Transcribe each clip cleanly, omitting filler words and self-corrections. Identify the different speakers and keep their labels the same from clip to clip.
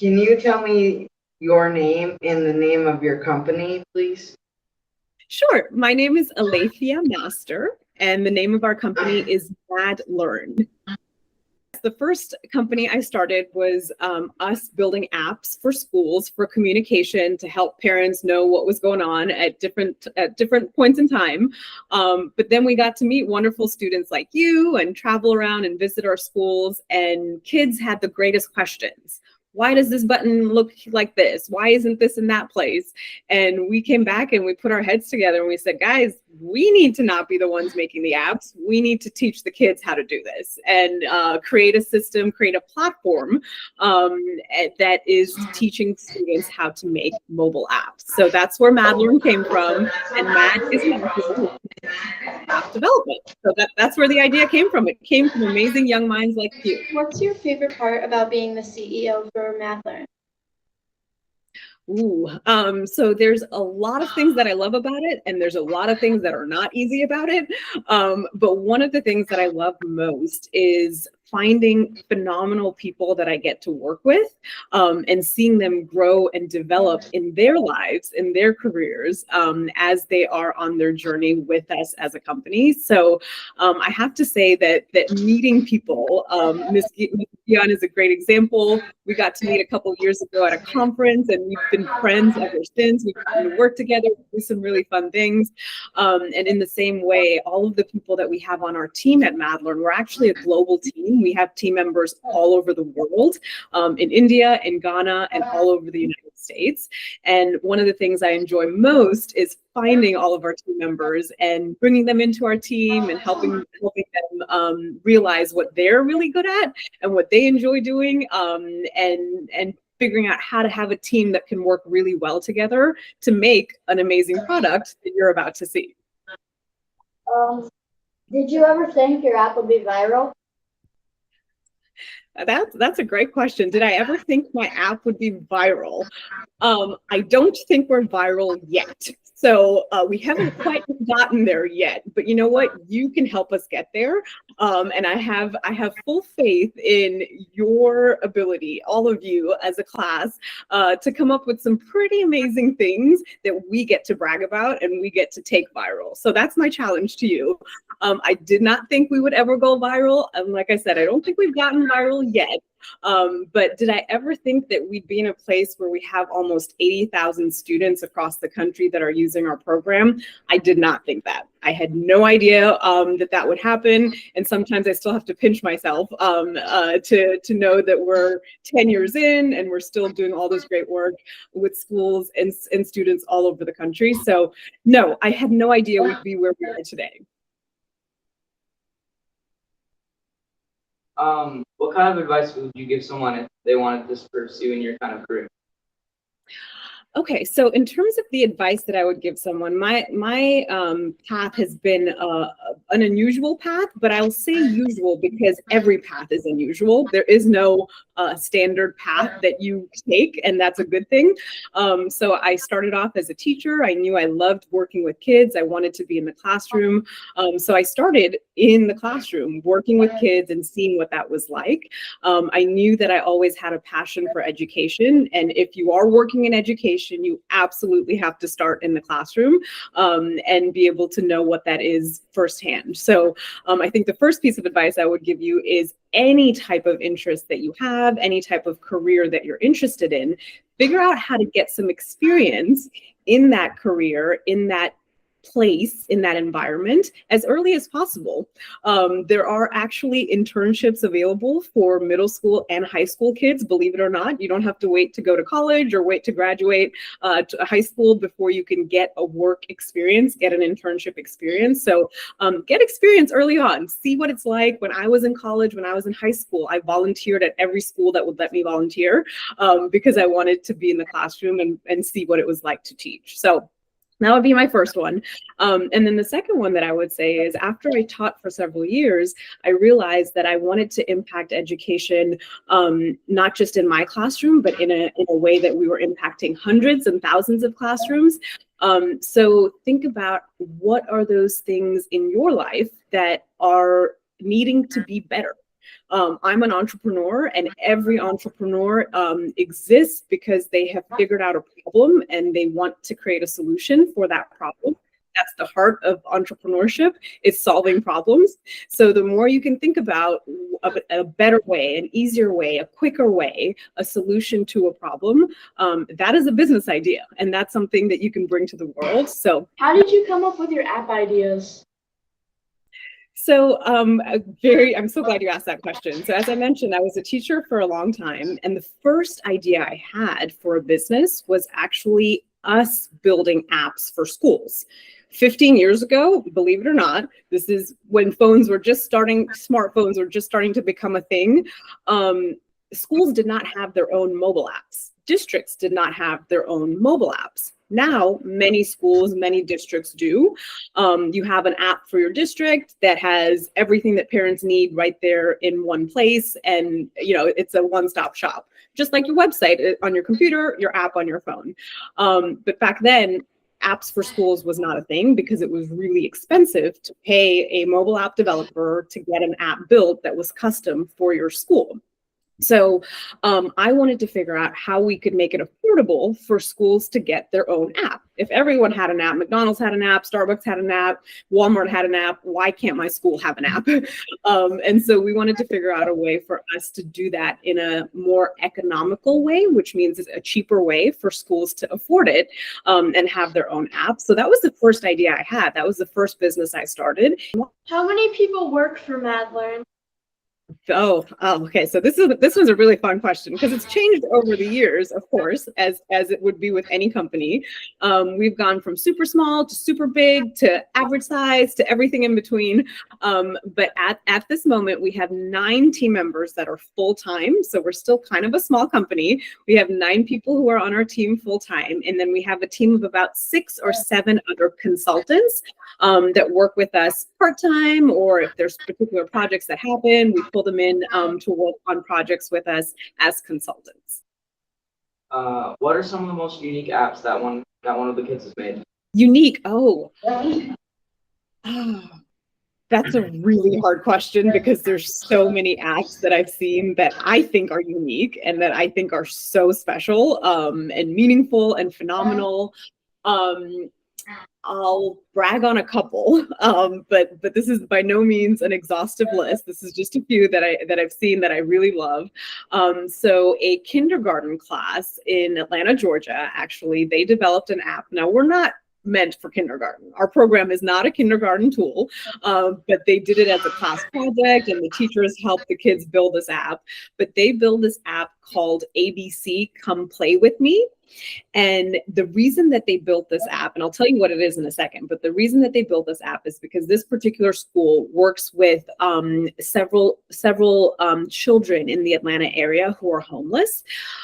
Speaker 1: Can you tell me your name and the name of your company, please?
Speaker 2: Sure. My name is Alethea Master, and the name of our company is Mad Learn. The first company I started was us building apps for schools for communication to help parents know what was going on at different points in time. But then we got to meet wonderful students like you and travel around and visit our schools, and kids had the greatest questions. Why does this button look like this? Why isn't this in that place? And we came back and we put our heads together and we said, guys, we need to not be the ones making the apps. We need to teach the kids how to do this and create a system, create a platform that is teaching students how to make mobile apps. So that's where MadLearn came from. And Mad is app development. So that's where the idea came from. It came from amazing young minds like you.
Speaker 3: What's your favorite part about being the CEO for MadLearn?
Speaker 2: So there's a lot of things that I love about it, and there's a lot of things that are not easy about it. But one of the things that I love most is finding phenomenal people that I get to work with, and seeing them grow and develop in their lives, in their careers, as they are on their journey with us as a company. So I have to say that meeting people, Ms. Guion is a great example. We got to meet a couple of years ago at a conference, and we've been friends ever since. We've gotten to work together, do some really fun things. And in the same way, all of the people that we have on our team at MadLearn, we're actually a global team. We have team members all over the world, in India, in Ghana, and all over the United States. And one of the things I enjoy most is finding all of our team members and bringing them into our team and helping them realize what they're really good at and what they enjoy doing, and figuring out how to have a team that can work really well together to make an amazing product that you're about to see.
Speaker 4: Did you ever think your app would be viral?
Speaker 2: That's a great question. Did I ever think my app would be viral? I don't think we're viral yet. So we haven't quite gotten there yet, but you know what? You can help us get there. And I have full faith in your ability, all of you as a class, to come up with some pretty amazing things that we get to brag about and we get to take viral. So that's my challenge to you. I did not think we would ever go viral. And like I said, I don't think we've gotten viral yet. But did I ever think that we'd be in a place where we have almost 80,000 students across the country that are using our program? I did not think that. I had no idea that would happen. And sometimes I still have to pinch myself to know that we're 10 years in and we're still doing all this great work with schools and students all over the country. So no, I had no idea we'd be where we are today.
Speaker 5: What kind of advice would you give someone if they wanted to pursue in your kind of career?
Speaker 2: Okay, so in terms of the advice that I would give someone, my path has been an unusual path, but I'll say usual because every path is unusual. There is no standard path that you take, and that's a good thing. So I started off as a teacher. I knew I loved working with kids. I wanted to be in the classroom. So I started in the classroom, working with kids and seeing what that was like. I knew that I always had a passion for education, and if you are working in education, you absolutely have to start in the classroom, and be able to know what that is firsthand. So I think the first piece of advice I would give you is any type of interest that you have, any type of career that you're interested in, figure out how to get some experience in that career, in that place, in that environment as early as possible. There are actually internships available for middle school and high school kids, believe it or not. You don't have to wait to go to college or wait to graduate to high school before you can get a work experience, get an internship experience. So get experience early on. See what it's like. When I was in college, when I was in high school, I volunteered at every school that would let me volunteer, because I wanted to be in the classroom and see what it was like to teach. So that would be my first one. And then the second one that I would say is after I taught for several years, I realized that I wanted to impact education, not just in my classroom, but in a way that we were impacting hundreds and thousands of classrooms. So think about what are those things in your life that are needing to be better. I'm an entrepreneur, and every entrepreneur exists because they have figured out a problem and they want to create a solution for that problem. That's the heart of entrepreneurship, is solving problems. So the more you can think about a better way, an easier way, a quicker way, a solution to a problem, that is a business idea. And that's something that you can bring to the world. So
Speaker 6: How did you come up with your app ideas?
Speaker 2: So I'm so glad you asked that question. So as I mentioned, I was a teacher for a long time. And the first idea I had for a business was actually us building apps for schools. 15 years ago, believe it or not, this is when smartphones were just starting to become a thing. Schools did not have their own mobile apps. Districts did not have their own mobile apps. Now, many schools, many districts do. You have an app for your district that has everything that parents need right there in one place. And, it's a one-stop shop, just like your website on your computer, your app on your phone. But back then, apps for schools was not a thing because it was really expensive to pay a mobile app developer to get an app built that was custom for your school. So I wanted to figure out how we could make it affordable for schools to get their own app. If everyone had an app, McDonald's had an app, Starbucks had an app, Walmart had an app, why can't my school have an app? And so we wanted to figure out a way for us to do that in a more economical way, which means it's a cheaper way for schools to afford it and have their own app. So that was the first idea I had. That was the first business I started.
Speaker 3: How many people work for MathLearn?
Speaker 2: Oh, okay. So this one's a really fun question because it's changed over the years, of course, as it would be with any company. We've gone from super small to super big to average size to everything in between. But at this moment, we have 9 team members that are full time. So we're still kind of a small company. We have 9 people who are on our team full time, and then we have a team of about 6 or 7 other consultants that work with us part time, or if there's particular projects that happen, we pull them in to work on projects with us as consultants.
Speaker 5: What are some of the most unique apps that one of the kids has made?
Speaker 2: Unique. That's a really hard question because there's so many apps that I've seen that I think are unique and that I think are so special and meaningful and phenomenal. I'll brag on a couple, but this is by no means an exhaustive list. This is just a few that I've seen that I really love. So a kindergarten class in Atlanta, Georgia, actually, they developed an app. Now, we're not meant for kindergarten. Our program is not a kindergarten tool, but they did it as a class project, and the teachers helped the kids build this app. But they built this app called ABC Come Play With Me. And the reason that they built this app, and I'll tell you what it is in a second, but the reason that they built this app is because this particular school works with several children in the Atlanta area who are homeless,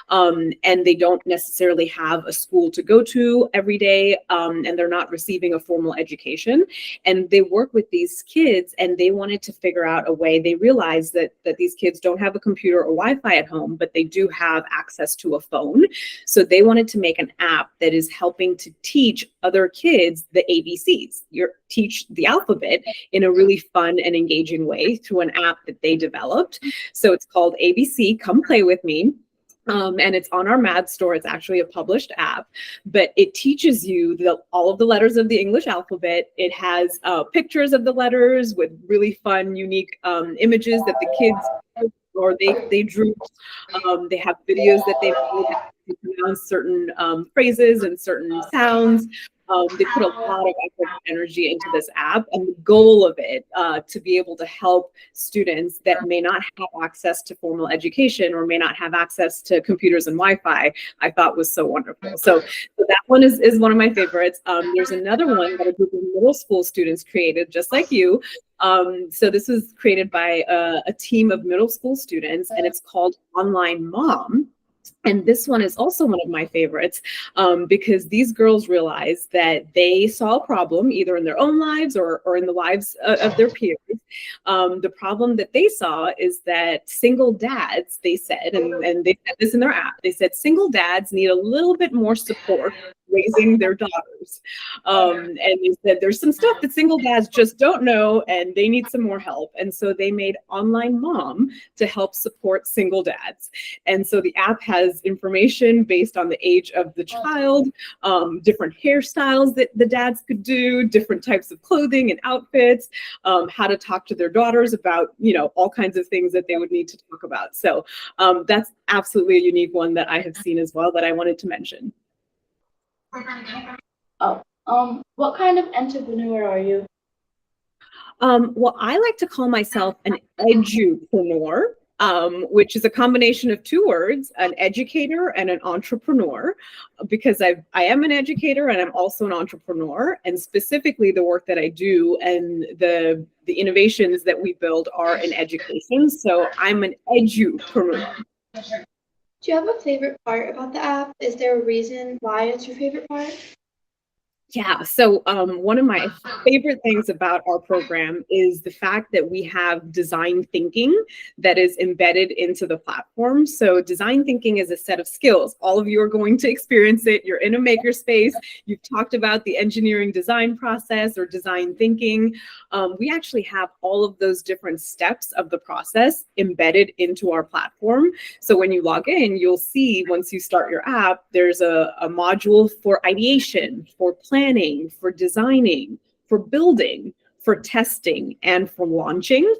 Speaker 2: and they don't necessarily have a school to go to every day, and they're not receiving a formal education. And they work with these kids, and they wanted to figure out a way. They realized that these kids don't have a computer or Wi-Fi at home, but they do have access to a phone. So they wanted to make an app that is helping to teach other kids the ABCs, teach the alphabet in a really fun and engaging way through an app that they developed. So it's called ABC Come Play With Me. And it's on our Mad store. It's actually a published app, but it teaches you all of the letters of the English alphabet. It has pictures of the letters with really fun, unique images that the kids or they drew. They have videos that they made to pronounce certain phrases and certain sounds. They put a lot of effort and energy into this app, and the goal of it to be able to help students that may not have access to formal education or may not have access to computers and Wi-Fi, I thought was so wonderful. So that one is one of my favorites. There's another one that a group of middle school students created, just like you. So this was created by a team of middle school students, and it's called Online Mom. And this one is also one of my favorites because these girls realized that they saw a problem either in their own lives or in the lives of their peers. The problem that they saw is that single dads, they said, and they said this in their app, they said single dads need a little bit more support raising their daughters. And they said there's some stuff that single dads just don't know and they need some more help. And so they made Online Mom to help support single dads. And so the app has information based on the age of the child, different hairstyles that the dads could do, different types of clothing and outfits, how to talk to their daughters about, all kinds of things that they would need to talk about. So that's absolutely a unique one that I have seen as well that I wanted to mention.
Speaker 6: What kind of entrepreneur are you?
Speaker 2: Well, I like to call myself an edupreneur, which is a combination of two words, an educator and an entrepreneur, because I am an educator and I'm also an entrepreneur, and specifically the work that I do and the innovations that we build are in education. So I'm an edupreneur.
Speaker 3: Do you have a favorite part about the app? Is there a reason why it's your favorite part?
Speaker 2: Yeah, so one of my favorite things about our program is the fact that we have design thinking that is embedded into the platform. So design thinking is a set of skills. All of you are going to experience it. You're in a makerspace. You've talked about the engineering design process or design thinking. We actually have all of those different steps of the process embedded into our platform. So when you log in, you'll see once you start your app, there's a module for ideation, for planning, for designing, for building, for testing, and for launching.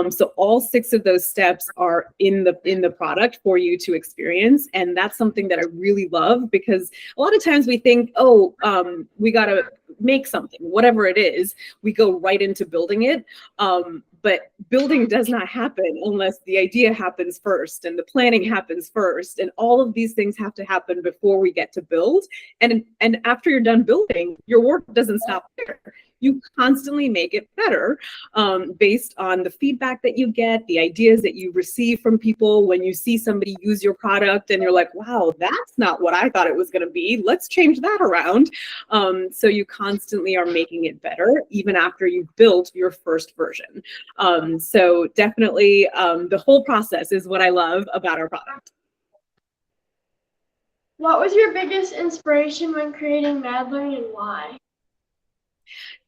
Speaker 2: So all 6 of those steps are in the product for you to experience. And that's something that I really love, because a lot of times we think, we got to make something, whatever it is, we go right into building it. But building does not happen unless the idea happens first and the planning happens first. And all of these things have to happen before we get to build. And after you're done building, your work doesn't stop there. You constantly make it better based on the feedback that you get, the ideas that you receive from people. When you see somebody use your product and you're like, wow, that's not what I thought it was going to be. Let's change that around. So you constantly are making it better, even after you've built your first version. So definitely the whole process is what I love about our product.
Speaker 3: What was your biggest inspiration when creating Madlearn and why?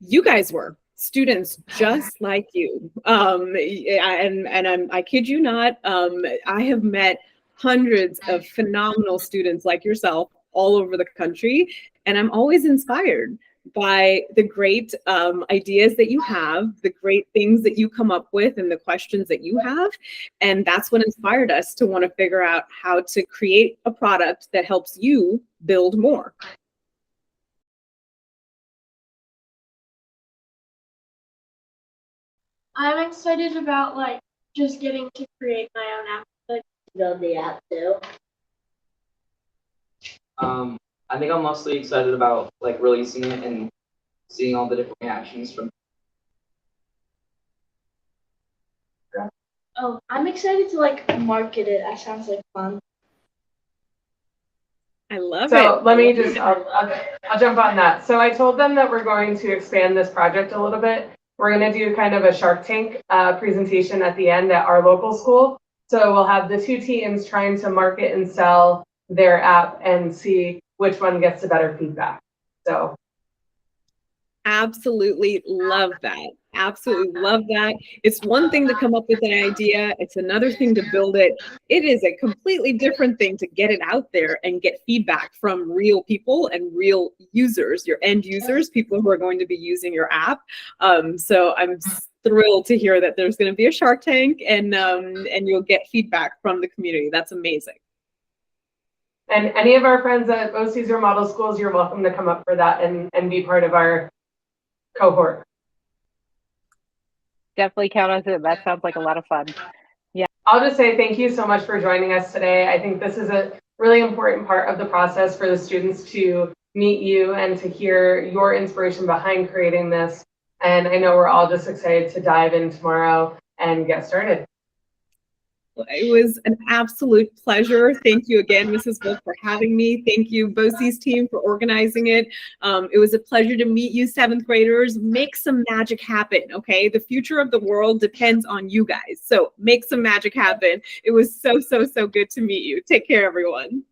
Speaker 2: You guys were students just like you. I kid you not, I have met hundreds of phenomenal students like yourself all over the country, and I'm always inspired by the great ideas that you have, the great things that you come up with, and the questions that you have. And that's what inspired us to want to figure out how to create a product that helps you build more.
Speaker 3: I'm excited about just getting to create my own app.
Speaker 4: Build the app too.
Speaker 5: I think I'm mostly excited about releasing it and seeing all the different reactions from.
Speaker 6: Oh, I'm excited to market it. That sounds like fun.
Speaker 2: I love it.
Speaker 7: So let me just, I'll jump on that. So I told them that we're going to expand this project a little bit. We're going to do kind of a Shark Tank presentation at the end at our local school. So we'll have the 2 teams trying to market and sell their app and see which one gets the better feedback. So
Speaker 2: absolutely love that. Absolutely love that. It's one thing to come up with an idea. It's another thing to build it. It is a completely different thing to get it out there and get feedback from real people and real users, your end users, people who are going to be using your app. So I'm thrilled to hear that there's going to be a Shark Tank and you'll get feedback from the community. That's amazing.
Speaker 7: And any of our friends at OCs or model schools, you're welcome to come up for that and be part of our cohort.
Speaker 8: Definitely count us in. That sounds like a lot of fun. Yeah.
Speaker 7: I'll just say thank you so much for joining us today. I think this is a really important part of the process for the students to meet you and to hear your inspiration behind creating this. And I know we're all just excited to dive in tomorrow and get started.
Speaker 2: It was an absolute pleasure. Thank you again, Mrs. Wolf, for having me. Thank you, BOCES team, for organizing it. It was a pleasure to meet you, 7th graders. Make some magic happen, okay? The future of the world depends on you guys. So make some magic happen. It was so, so, so good to meet you. Take care, everyone.